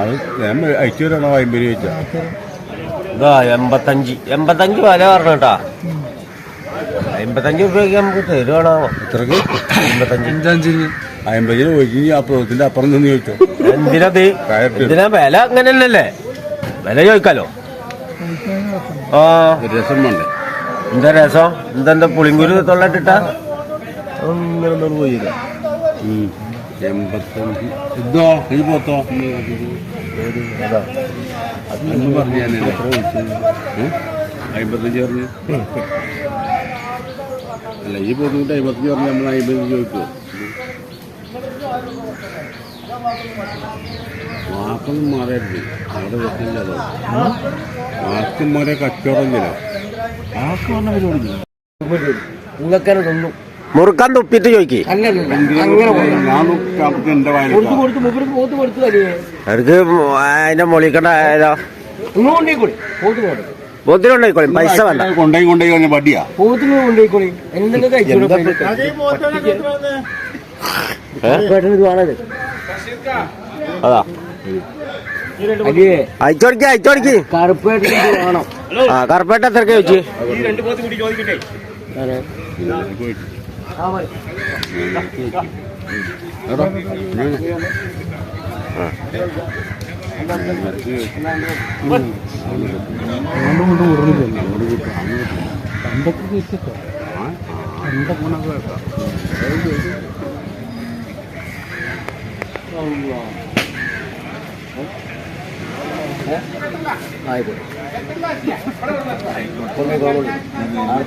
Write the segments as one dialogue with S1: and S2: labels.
S1: അത് അയച്ചു തരണോ 50 രൂപ വെച്ചാ
S2: ഇതാ 85 വില പറഞ്ഞു കേട്ടാ. 55 രൂപയ്ക്ക് നമുക്ക് തരുവാണോ?
S1: ഇത്രക്ക്
S2: 55
S1: 50 ചോദിച്ചു. ആ പ്രവൃത്തിന്റെ അപ്പുറം നിന്ന് ചോദിച്ചോ.
S2: എന്തിനാ വില അങ്ങനെ തന്നെയല്ലേ? വില ചോദിക്കാലോ. ആ
S1: രസം വേണ്ടേ?
S2: എന്താ രസം? എന്താ പുളിങ്കുരു തൊള്ളട്ടിട്ടാ അങ്ങനെ പോയില്ല.
S1: 85 ഇതോ ഈ പോത്തോ അതൊന്നും പറഞ്ഞു. ഞാൻ 55 പറഞ്ഞു. അല്ല ഈ പോത്തുകൊണ്ട് 55 പറഞ്ഞു. നമ്മൾ 50 ചോദിക്കുമോ? വാക്കൊന്നും മാറരുത്. അവിടെ വെക്കില്ലതോ വാക്കും മാറിയ കച്ചവടം ചില വാക്ക് പറഞ്ഞ പരിപാടി
S2: നിങ്ങൾക്കാണ് തോന്നുന്നു. മുറുക്കാൻ തുപ്പിട്ട് ചോദിക്കേ.
S1: എന്റെ
S2: അവർക്ക് അതിന്റെ മൊളിക്കണ്ട പോത്തിനുണ്ടായിക്കോളി. പൈസ വേണ്ട.
S1: കൊണ്ടോയി കഴിഞ്ഞ പട്ടിയാ
S2: പോത്തിന് കൊണ്ടുപോയിക്കോളി. അതാ അയച്ചോടിക്ക് കറുപ്പേട്ട വേണം. ആ കറുപ്പേട്ട എത്രക്ക് ചോദിച്ചു?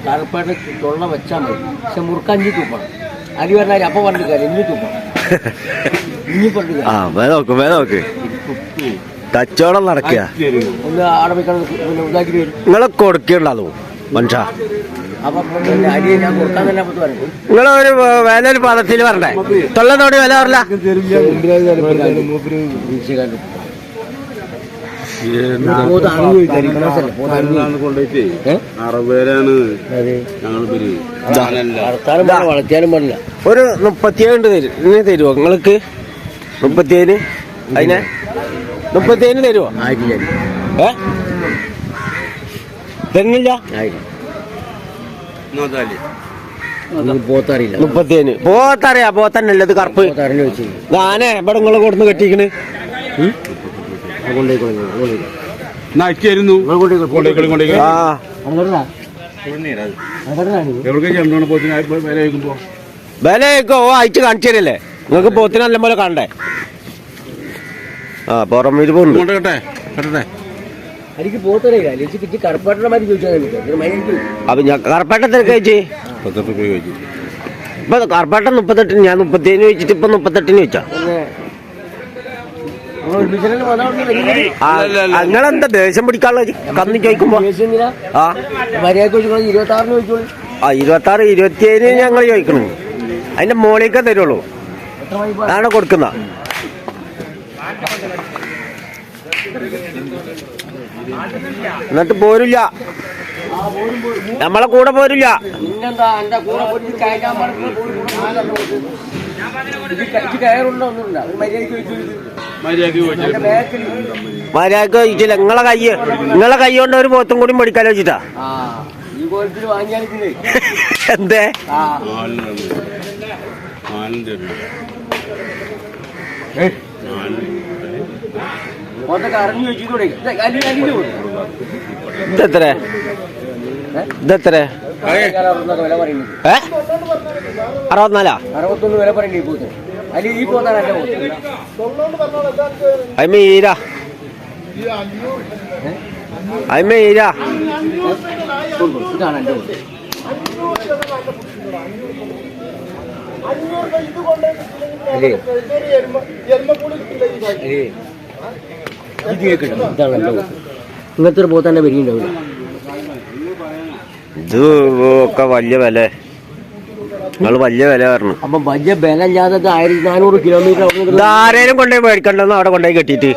S2: കറുപ്പായിട്ട് തൊള്ള വെച്ചാൽ മതി. പക്ഷെ മുറുക്കഞ്ചി തൂപ്പണം. അരി പറഞ്ഞാൽ അപ്പൊ പറഞ്ഞിട്ട് കാര്യം ഇനി തൂപ്പണം. ഇനി പറഞ്ഞിട്ട് കച്ചവടം നടക്കുക. ഒന്ന് ആടെ വെക്കണം. പിന്നെ ഇതാക്കി വരും. നിങ്ങളെ കൊടുക്കണ്ടോ മനുഷ്യ? അപ്പൊ അരി ഞാൻ കൊടുക്കാൻ തന്നെ പറഞ്ഞു. നിങ്ങളൊരു വില ഒരു പദത്തിൽ പറഞ്ഞേ. തൊള്ളതോടി വില പറഞ്ഞ വളർത്തിയാലും പാടില്ല. ഒരു 37 തരും. ഇങ്ങനെ തരുമോ നിങ്ങൾക്ക്? 37 അതിനെ 37 തരുമോ? തരുന്നില്ല. പോത്തറിയില്ല. 37 പോത്തറിയാ. പോത്തന്നല്ലേ ഇത് കറുപ്പ്? ഞാനേ ഇവിടെ നിങ്ങളെ കൊടുന്ന് കെട്ടിക്കണ്. വിലയൊക്കെ അയച്ച് കാണിച്ചു തരല്ലേ? നിങ്ങൾക്ക് പോത്തിന് നല്ല പോലെ കാണണ്ടേ? ആ പുറം പോകുന്നു. അപ്പൊ ഞാൻ കറുപ്പേട്ട തിരക്ക് കഴിച്ച് ഇപ്പൊ കറുപ്പേട്ട 38. ഞാൻ 37 ചോദിച്ചിട്ട് ഇപ്പൊ 38 ചോദിച്ചാ. നിങ്ങളെന്താ ദേഷ്യം പിടിക്കാനുള്ള കന്ന് ചോദിക്കുമ്പോ? ആ 26 27 ഞങ്ങൾ ചോദിക്കണു. അതിന്റെ മോളിലേക്കേ തരുള്ളൂ. അതാണ് കൊടുക്കുന്ന. എന്നിട്ട് പോരില്ല. നമ്മളെ കൂടെ പോരില്ല. മര്യാദക്ക് ചോദിച്ചില്ല. നിങ്ങളെ കൈ കൊണ്ട് ഒരു പോത്തും കൂടി മേടിക്കാലോ വെച്ചിട്ടാ. എന്തേ ഇതെത്ര? ഇതെത്ര? 64? 61 വില പറയണ്ടേ? അയ്മീരാ ഇങ്ങനത്തെ ഒരു പോത്തന്നെ വരിണ്ടാവില്ല. ഇത് ഒക്കെ വലിയ വില. നിങ്ങൾ വലിയ വില പറഞ്ഞു. അപ്പൊ വലിയ വില ഇല്ലാതെ 1400 കിലോമീറ്റർ ആരേലും കൊണ്ടുപോയി മേടിക്കണ്ടെന്ന് അവിടെ കൊണ്ടുപോയി കെട്ടിയിട്ട്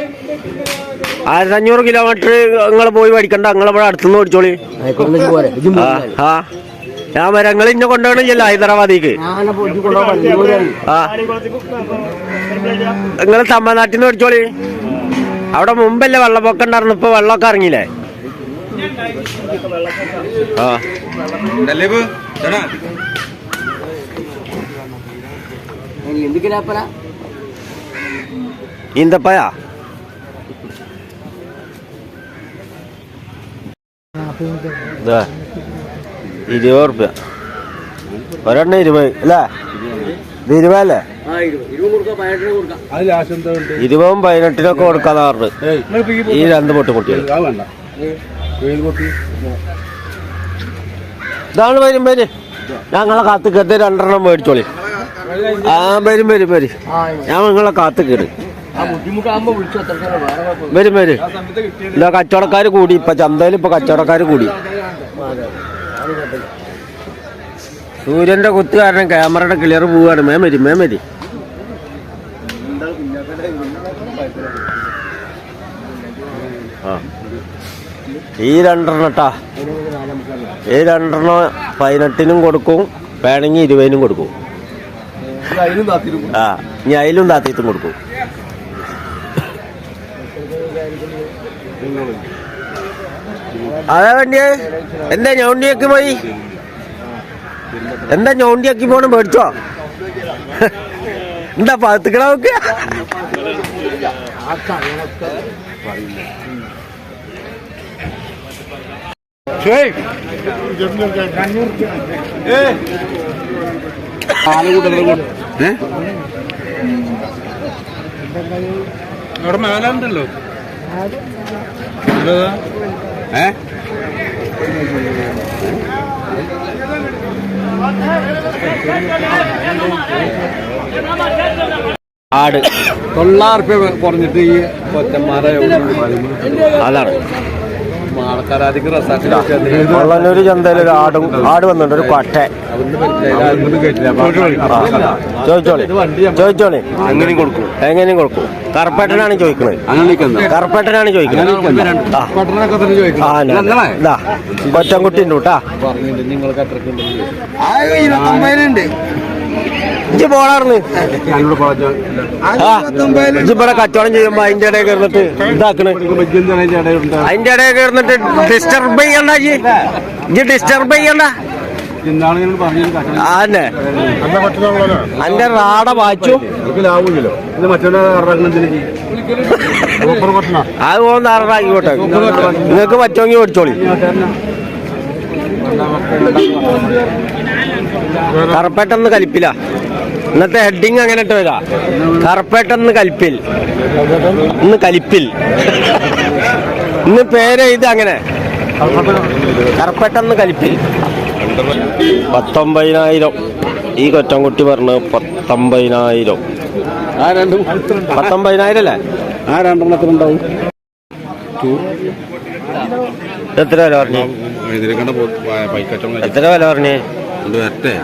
S2: 1500 കിലോമീറ്റർ നിങ്ങൾ പോയി മേടിക്കണ്ട. നിങ്ങളിവിടെ അടുത്തുനിന്ന് മേടിച്ചോളി. ആ ഞാൻ മരങ്ങൾ ഇന്നെ കൊണ്ടുപോകണില്ലല്ലോ ഹൈദരാബാദിക്ക്. നിങ്ങൾ തമിഴ്നാട്ടിൽ നിന്ന് മേടിച്ചോളി.
S3: അവിടെ മുമ്പല്ലേ വെള്ളപ്പൊക്കം ഉണ്ടായിരുന്നു, ഇപ്പൊ വെള്ളമൊക്കെ ഇറങ്ങിയില്ലേ? ആ ഈന്തപ്പയാ 20 റുപ്യ ഒരെണ്ണം 20 അല്ലേ? ഇത് 20 അല്ലേ? 20-ഉം 18-നൊക്കെ കൊടുക്കാന്ന് പറഞ്ഞു. ഈ 2 പൊട്ട് കുട്ടികൾ ഇതാണ്. വരും ഞങ്ങളെ കാത്തുക്കത്ത് 2 മേടിച്ചോളി. ആ വരും ഞാൻ നിങ്ങളെ കാത്തുക്കേട് വരും. ഇല്ല കച്ചവടക്കാർ കൂടി, ഇപ്പൊ ചന്തയിൽ ഇപ്പൊ കച്ചവടക്കാർ കൂടി. സൂര്യന്റെ കുത്ത് കാരണം ക്യാമറയുടെ ക്ലിയർ പോവാണ്. മേമരി ആ ഈ 2 ട്ടാ. ഈ 2 18-നും കൊടുക്കും, വേണമെങ്കിൽ 20-നും കൊടുക്കും. ആ ഇനി അതിലും താത്തിയിട്ടും കൊടുക്കും. അതാ വേണ്ടിയേ. എന്താ ഞൗണ്ടിയാക്കി പോയി? എന്താ ഞൗണ്ടിയാക്കി പോണം? മേടിച്ചോ? എന്താ പാത്തുക്കട നോക്ക?
S1: അവിടെ മേലുണ്ടല്ലോ.
S3: ആട്
S1: 900 റുപ്യ കുറഞ്ഞിട്ട് ഈ കൊച്ചന്മാരെ
S3: അതാണ്.
S1: ആൾക്കാരാധിക്ക്
S3: കൊള്ളന്നൂര് ചന്തയിൽ ഒരു ആട് വന്നിട്ടുണ്ട്, ഒരു കൊട്ട. ചോദിച്ചോളി. എങ്ങനെയും കൊടുക്കും. കറുപ്പേട്ടനാണ് ചോദിക്കുന്നത്. കൊച്ചൻകുട്ടിന്റെ കൂട്ടാ. ഇജ്ജ് പോളാർന്ന് ഇവിടെ കച്ചവടം ചെയ്യുമ്പോ അതിന്റെ ഇടയിൽ കയറിട്ട് ഇതാക്കണ്. അതിന്റെ ഇടയിൽ കയറിട്ട് ഡിസ്റ്റർബ് ചെയ്യണ്ട. ഇജ്ജ് ഡിസ്റ്റർബ് ചെയ്യണ്ട. അതെ അന്റെ റാട വായിച്ചു. അത് പോകുന്ന ആറായിക്കോട്ടെ. നിങ്ങൾക്ക് പറ്റുമെങ്കിൽ ഓടിച്ചോളി. കറുപ്പേട്ടെന്ന് കലിപ്പില്ല. ഇന്നത്തെ ഹെഡിങ് അങ്ങനെ ഇട്ട് വരാ. കറുപ്പേട്ടെന്ന് കലിപ്പിൽ. ഇന്ന് കലിപ്പിൽ. ഇന്ന് പേര് ഇത് അങ്ങനെ. കറുപ്പേട്ടെന്ന് കലിപ്പിൽ. 19,000. ഈ കൊറ്റൻകുട്ടി പറഞ്ഞ് 19,000. 19,000 അല്ലേ?
S1: ആ 2 എത്ര ഉണ്ടാവും?
S3: എത്ര വില പറഞ്ഞു? എത്ര വില പറഞ്ഞേ?
S1: വരട്ടെ.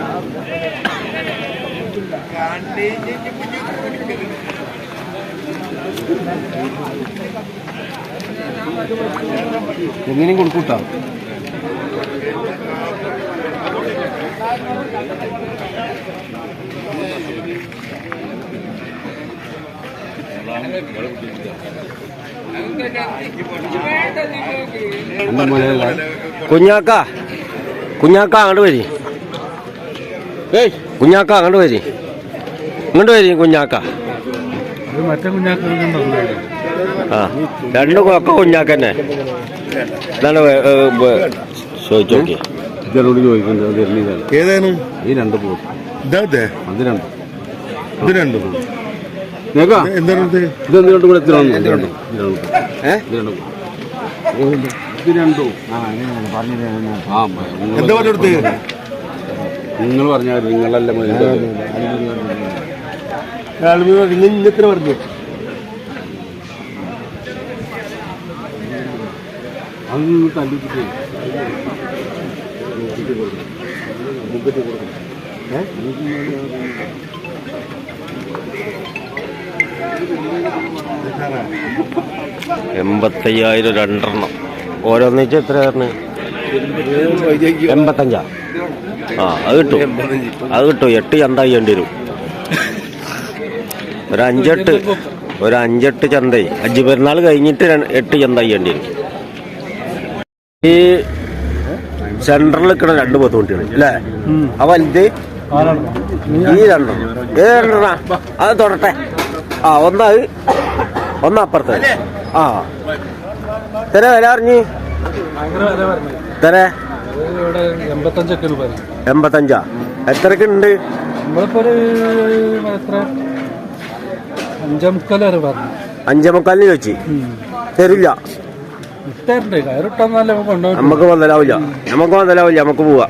S1: എങ്ങനെയും കൊടുക്കൂട്ടാ.
S3: കുഞ്ഞാക്ക അങ്ങോട്ട് വരി. കുഞ്ഞാക്ക അങ്ങോട്ട് വരി. കുഞ്ഞാക്ക. ആ 2 ഒക്കെ കുഞ്ഞാക്കന്നെ. എന്താണ് ചോദിച്ചു നോക്കി.
S1: ഏതാണ് ഈ 2 പോത്ത്? അത് 2 നിങ്ങൾ പറഞ്ഞ നിങ്ങളല്ല ഇത്ര പറഞ്ഞു. അതൊന്ന് തല്ലിച്ചിട്ട്
S3: $85,000 2 ഓരോന്നിച്ച് എത്ര പറഞ്ഞു? 85. ആ അത് കിട്ടും. 8 ചന്ത ചെയ്യേണ്ടി വരും. ഒരു 5-8 ഒരു 5-8 ചന്തയായി. ഹജ്ജ് പെരുന്നാൾ കഴിഞ്ഞിട്ട് 8 ചന്ത ചെയ്യേണ്ടി വരും. ഈ സെൻട്രൽ നിൽക്കണ 2 പോത്തുകുട്ടികൾ അല്ലേ? ആ വലുത് ഈ 2 ഏതെണ്ണ അത് തൊടട്ടെ. ആ ഒന്നപ്പുറത്ത്. ആ തര വില അറിഞ്ഞ് തര 85. എത്രക്ക് ഉണ്ട്? 5.25 ചോദിച്ചു. തരില്ല. നമുക്ക് മുതലാവില്ല. നമുക്ക് പോവാ.